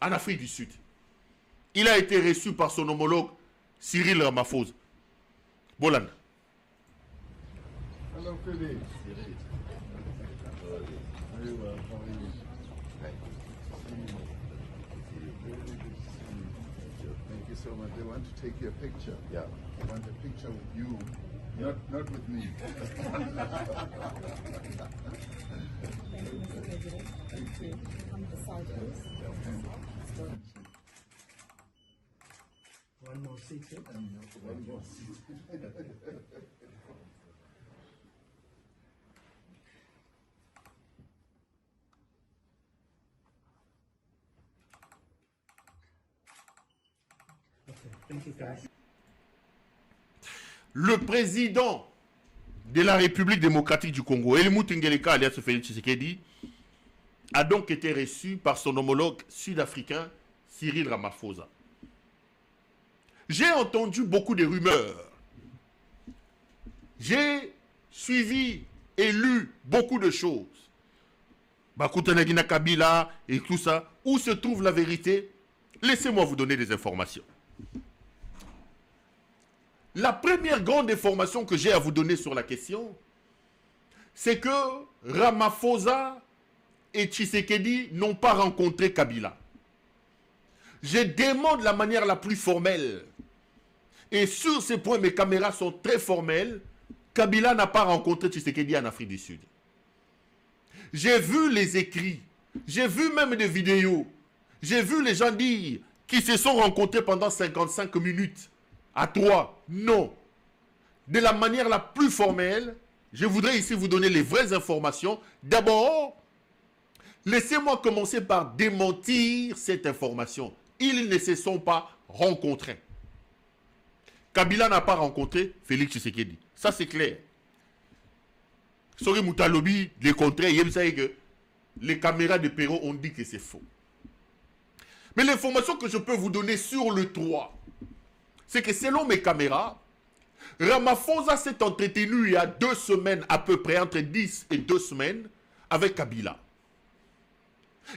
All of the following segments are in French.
en Afrique du Sud. Il a été reçu par son homologue Cyril Ramaphosa. Bolan. Hello, Philly. Very well. How are you? Thank you so much. They want to take your picture. Yeah. They want a picture with you, not with me. Thank you. On the side, please. One more seat, sir. One more seat. Okay, thank you, guys. Le président de la République démocratique du Congo, Helmut Ngeleka alias Félix Tshisekedi, a donc été reçu par son homologue sud-africain Cyril Ramaphosa. J'ai entendu beaucoup de rumeurs. J'ai suivi et lu beaucoup de choses. Bakutanagina Kabila et tout ça. Où se trouve la vérité? Laissez-moi vous donner des informations. La première grande information que j'ai à vous donner sur la question, c'est que Ramaphosa et Tshisekedi n'ont pas rencontré Kabila. Je demande de la manière la plus formelle. Et sur ces points, mes caméras sont très formelles. Kabila n'a pas rencontré Tshisekedi en Afrique du Sud. J'ai vu les écrits. J'ai vu même des vidéos. J'ai vu les gens dire qu'ils se sont rencontrés pendant 55 minutes. À 3. Non. De la manière la plus formelle, je voudrais ici vous donner les vraies informations. D'abord, laissez-moi commencer par démentir cette information. Ils ne se sont pas rencontrés. Kabila n'a pas rencontré Félix Tshisekedi. Ça, c'est clair. Sori Moutalobi, le contraire, il sait que les caméras de Perrault ont dit que c'est faux. Mais l'information que je peux vous donner sur le 3, c'est que selon mes caméras, Ramaphosa s'est entretenu il y a 2 semaines à peu près, entre 10 et 2 semaines, avec Kabila.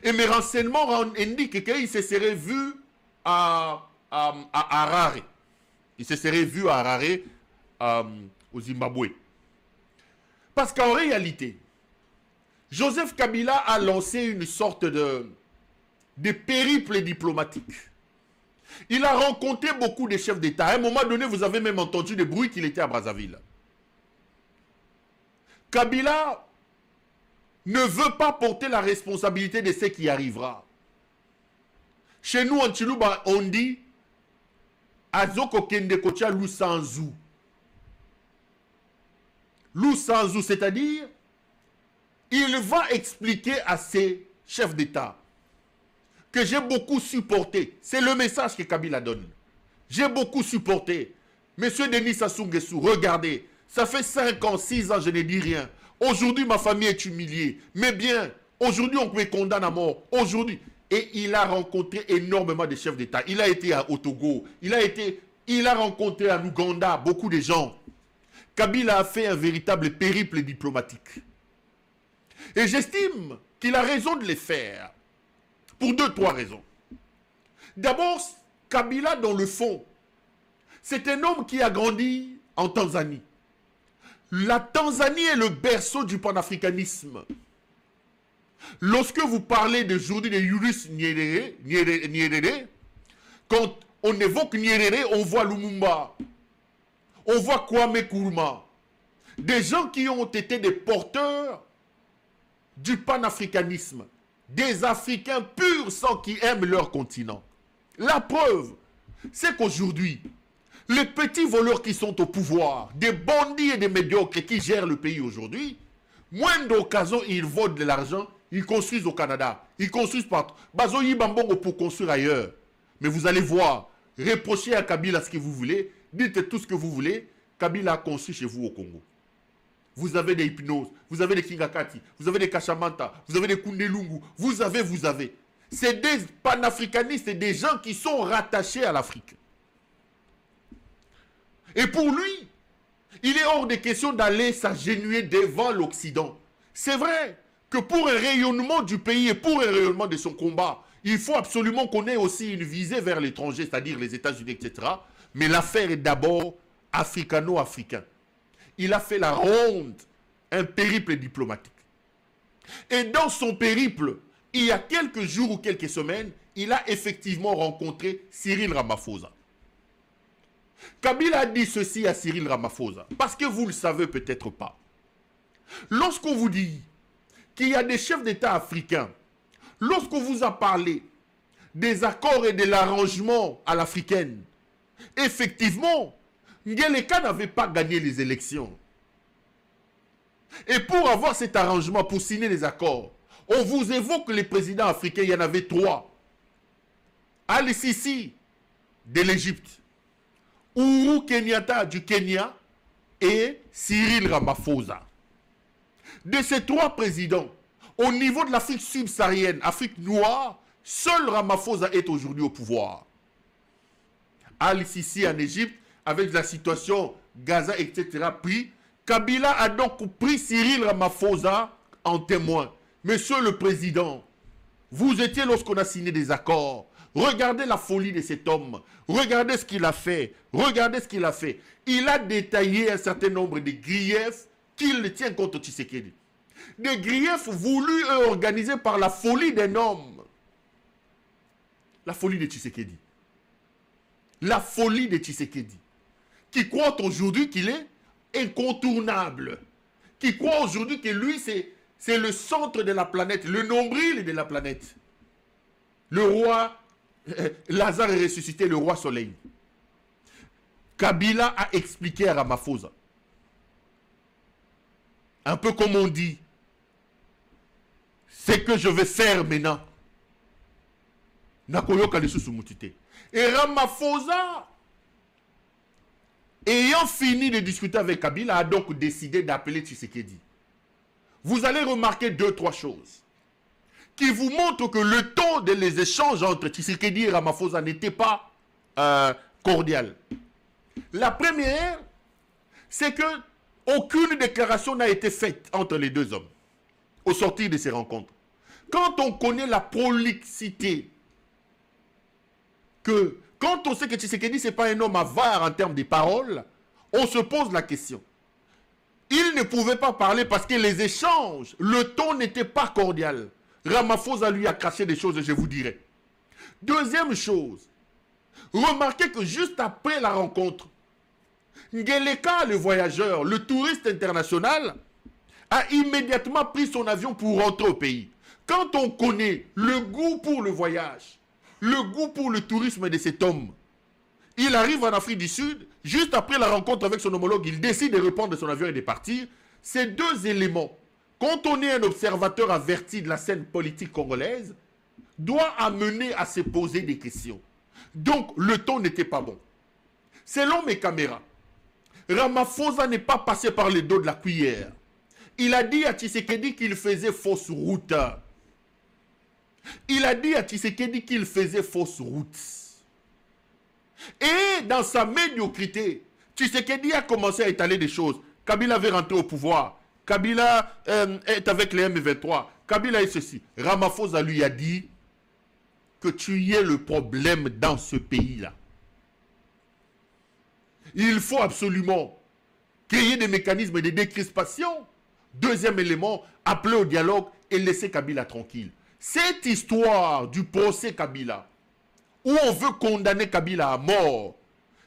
Et mes renseignements indiquent qu'il se serait vu à Harare. Il se serait vu à Harare, au Zimbabwe. Parce qu'en réalité, Joseph Kabila a lancé une sorte de périple diplomatique. Il a rencontré beaucoup de chefs d'État. À un moment donné, vous avez même entendu des bruits qu'il était à Brazzaville. Kabila ne veut pas porter la responsabilité de ce qui arrivera. Chez nous, en Chilouba, on dit Azoko Kende Kocha Lusanzu. Lusanzu, c'est-à-dire, il va expliquer à ses chefs d'État que j'ai beaucoup supporté. C'est le message que Kabila donne. J'ai beaucoup supporté. Monsieur Denis Sassou Nguesso, regardez, ça fait 5 ans, 6 ans, je ne dis rien. Aujourd'hui, ma famille est humiliée. Mais bien, aujourd'hui, on me condamne à mort. Aujourd'hui. Et il a rencontré énormément de chefs d'État. Il a été au Togo. Il a rencontré en Ouganda beaucoup de gens. Kabila a fait un véritable périple diplomatique. Et j'estime qu'il a raison de les faire. Pour 2-3 raisons. D'abord, Kabila, dans le fond, c'est un homme qui a grandi en Tanzanie. La Tanzanie est le berceau du panafricanisme. Lorsque vous parlez d'aujourd'hui de Julius Nyerere, quand on évoque Nyerere, on voit Lumumba, on voit Kwame Nkrumah. Des gens qui ont été des porteurs du panafricanisme. Des Africains purs sang qui aiment leur continent. La preuve, c'est qu'aujourd'hui, les petits voleurs qui sont au pouvoir, des bandits et des médiocres qui gèrent le pays aujourd'hui, moins d'occasions, ils volent de l'argent, ils construisent au Canada, ils construisent partout. Bazoyi Bambongo pour construire ailleurs. Mais vous allez voir, reprochez à Kabila ce que vous voulez, dites tout ce que vous voulez, Kabila a construit chez vous au Congo. Vous avez des hypnoses, vous avez des Kingakati, vous avez des Kachamanta, vous avez des Kundelungu, vous avez. C'est des panafricanistes et des gens qui sont rattachés à l'Afrique. Et pour lui, il est hors de question d'aller s'agenouiller devant l'Occident. C'est vrai que pour un rayonnement du pays et pour un rayonnement de son combat, Il faut absolument qu'on ait aussi une visée vers l'étranger, c'est-à-dire les États-Unis, etc. Mais l'affaire est d'abord africano-africain. Il a fait la ronde, un périple diplomatique. Et dans son périple, il y a quelques jours ou quelques semaines, il a effectivement rencontré Cyril Ramaphosa. Kabila a dit ceci à Cyril Ramaphosa, parce que vous ne le savez peut-être pas. Lorsqu'on vous dit qu'il y a des chefs d'État africains, lorsqu'on vous a parlé des accords et de l'arrangement à l'africaine, effectivement, Ngeleka n'avait pas gagné les élections. Et pour avoir cet arrangement, pour signer les accords, on vous évoque les présidents africains, il y en avait 3. Al-Sisi de l'Égypte, Uhuru Kenyatta du Kenya et Cyril Ramaphosa. De ces 3 présidents, au niveau de l'Afrique subsaharienne, Afrique noire, seul Ramaphosa est aujourd'hui au pouvoir. Al-Sisi en Égypte, avec la situation Gaza, etc., pris. Kabila a donc pris Cyril Ramaphosa en témoin. Monsieur le Président, vous étiez lorsqu'on a signé des accords. Regardez la folie de cet homme. Regardez ce qu'il a fait. Regardez ce qu'il a fait. Il a détaillé un certain nombre de griefs qu'il tient contre Tshisekedi. Des griefs voulus et organisés par la folie d'un homme. La folie de Tshisekedi. La folie de Tshisekedi. Qui croit aujourd'hui qu'il est incontournable. Qui croit aujourd'hui que lui, c'est le centre de la planète, le nombril de la planète. Le roi, Lazare est ressuscité, le roi soleil. Kabila a expliqué à Ramaphosa. Un peu comme on dit, c'est que je vais faire maintenant. Nakoyoka lisusu mutite. Et Ramaphosa, ayant fini de discuter avec Kabila, a donc décidé d'appeler Tshisekedi. Vous allez remarquer 2-3 choses qui vous montrent que le ton des échanges entre Tshisekedi et Ramaphosa n'était pas cordial. La première, c'est que aucune déclaration n'a été faite entre les deux hommes au sortir de ces rencontres. Quand on connaît la prolixité, quand on sait que Tshisekedi ce n'est pas un homme avare en termes de paroles, on se pose la question. Il ne pouvait pas parler parce que les échanges, le ton n'était pas cordial. Ramaphosa lui a caché des choses, je vous dirai. Deuxième chose, remarquez que juste après la rencontre, Ngeleka, le voyageur, le touriste international, a immédiatement pris son avion pour rentrer au pays. Quand on connaît le goût pour le voyage, le goût pour le tourisme de cet homme, il arrive en Afrique du Sud, juste après la rencontre avec son homologue, il décide de reprendre de son avion et de partir. Ces 2 éléments, quand on est un observateur averti de la scène politique congolaise, doit amener à se poser des questions. Donc, le ton n'était pas bon. Selon mes caméras, Ramaphosa n'est pas passé par le dos de la cuillère. Il a dit à Tshisekedi qu'il faisait fausse route. Il a dit à Tshisekedi qu'il faisait fausse route. Et dans sa médiocrité, Tshisekedi a commencé à étaler des choses. Kabila veut rentrer au pouvoir. Kabila est avec les M23. Kabila est ceci. Ramaphosa lui a dit que tu y es le problème dans ce pays-là. Il faut absolument créer des mécanismes de décrispation. Deuxième élément, appeler au dialogue et laisser Kabila tranquille. Cette histoire du procès Kabila, où on veut condamner Kabila à mort,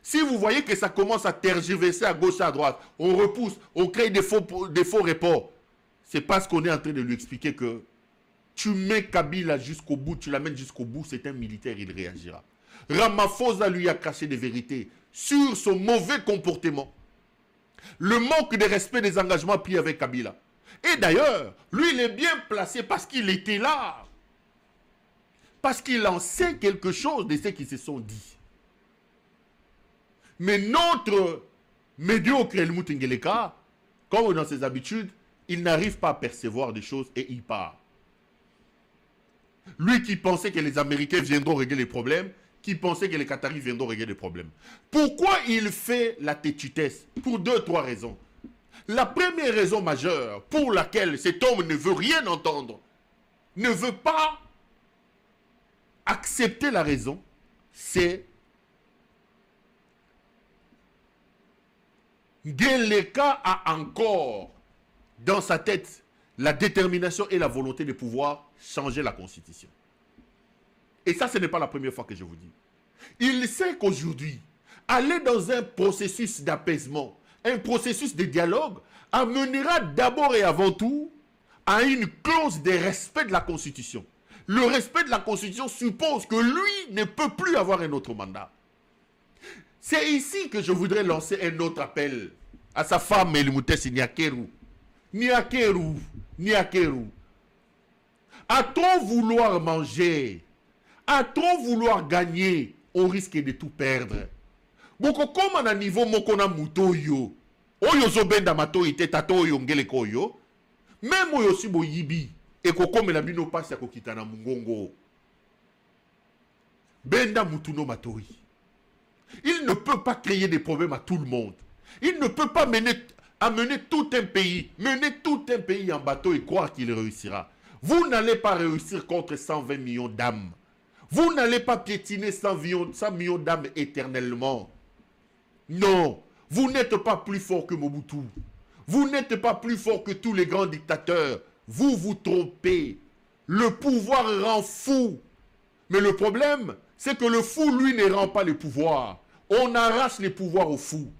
si vous voyez que ça commence à tergiverser à gauche et à droite, on repousse, on crée des faux reports, c'est parce qu'on est en train de lui expliquer que tu mets Kabila jusqu'au bout, tu l'amènes jusqu'au bout, c'est un militaire, il réagira. Ramaphosa lui a caché des vérités sur son mauvais comportement, le manque de respect des engagements pris avec Kabila. Et d'ailleurs, lui, il est bien placé parce qu'il était là. Parce qu'il en sait quelque chose de ce qui se sont dit. Mais notre médiocre Helmut Ngeleka, comme dans ses habitudes, il n'arrive pas à percevoir des choses et il part. Lui qui pensait que les Américains viendront régler les problèmes, qui pensait que les Qataris viendront régler les problèmes. Pourquoi il fait la têtutesse? Pour 2-3 raisons. La première raison majeure pour laquelle cet homme ne veut rien entendre, ne veut pas accepter la raison, c'est Ngeleka a encore dans sa tête la détermination et la volonté de pouvoir changer la Constitution. Et ça, ce n'est pas la première fois que je vous dis. Il sait qu'aujourd'hui, aller dans un processus d'apaisement, un processus de dialogue, amènera d'abord et avant tout à une clause de respect de la Constitution. Le respect de la Constitution suppose que lui ne peut plus avoir un autre mandat. C'est ici que je voudrais lancer un autre appel à sa femme Elimutesi Nyakeru. Nyakeru, Nyakeru. À trop vouloir manger, à trop vouloir gagner, on risque de tout perdre. Boko comme à niveau mokona mutoyo, oyo zobenda mato ite tato oyo ngele koyo, même oyo sibo yibi, et kokome la bino passe à kokitana mungongo. Benda mutuno matoi. Il ne peut pas créer des problèmes à tout le monde. Il ne peut pas amener tout un pays, mener tout un pays en bateau et croire qu'il réussira. Vous n'allez pas réussir contre 120 millions d'âmes. Vous n'allez pas piétiner 100 millions d'âmes éternellement. Non, vous n'êtes pas plus fort que Mobutu. Vous n'êtes pas plus fort que tous les grands dictateurs. Vous vous trompez. Le pouvoir rend fou. Mais le problème, c'est que le fou, lui, ne rend pas le pouvoir. On arrache les pouvoirs aux fous.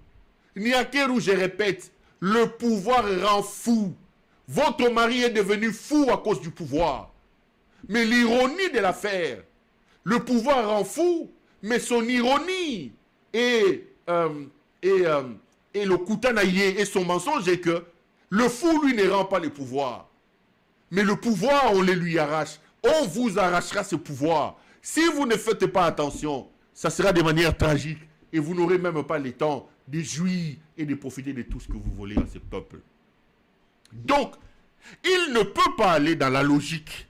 Nyakeru, je répète, le pouvoir rend fou. Votre mari est devenu fou à cause du pouvoir. Mais l'ironie de l'affaire, le pouvoir rend fou, mais son ironie et le Koutanaïe et son mensonge est que le fou, lui, ne rend pas le pouvoir. Mais le pouvoir, on le lui arrache. On vous arrachera ce pouvoir. Si vous ne faites pas attention, ça sera de manière tragique. Et vous n'aurez même pas le temps de jouir et de profiter de tout ce que vous voulez à ce peuple. Donc, il ne peut pas aller dans la logique.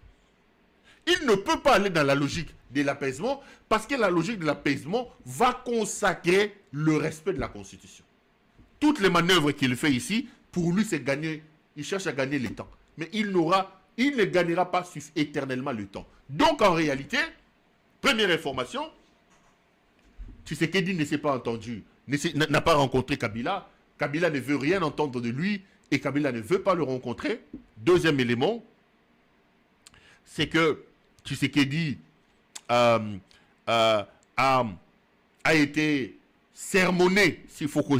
Il ne peut pas aller dans la logique de l'apaisement parce que la logique de l'apaisement va consacrer le respect de la Constitution. Toutes les manœuvres qu'il fait ici, pour lui, c'est gagner. Il cherche à gagner le temps. Mais il ne gagnera pas éternellement le temps. Donc, en réalité, première information, Tshisekedi ne s'est pas entendu, n'a pas rencontré Kabila. Kabila ne veut rien entendre de lui et Kabila ne veut pas le rencontrer. Deuxième élément, c'est que Tshisekedi a été sermonné, s'il faut que